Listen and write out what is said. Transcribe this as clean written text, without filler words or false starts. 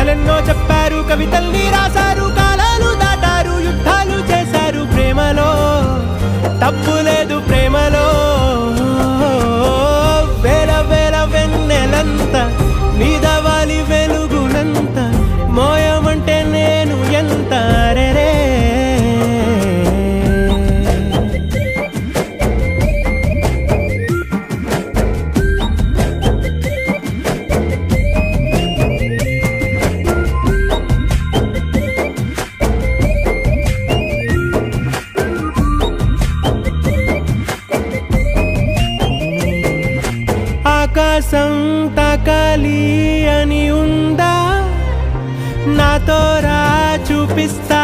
కథలెన్నో చెప్పారు, కవితల్ని రాశారు, కాలాలు దాటారు, యుద్ధాలు చేశారు. ప్రేమలో తప్పు లేదు, ప్రేమలో వేల వేల వెన్నెలంత నీదవాలి వెలుగునంత మోయమంటే నేను ఎంత రే. ఆకాశం తాకాలి అని ఉందా, నాతో రా చూపిస్తా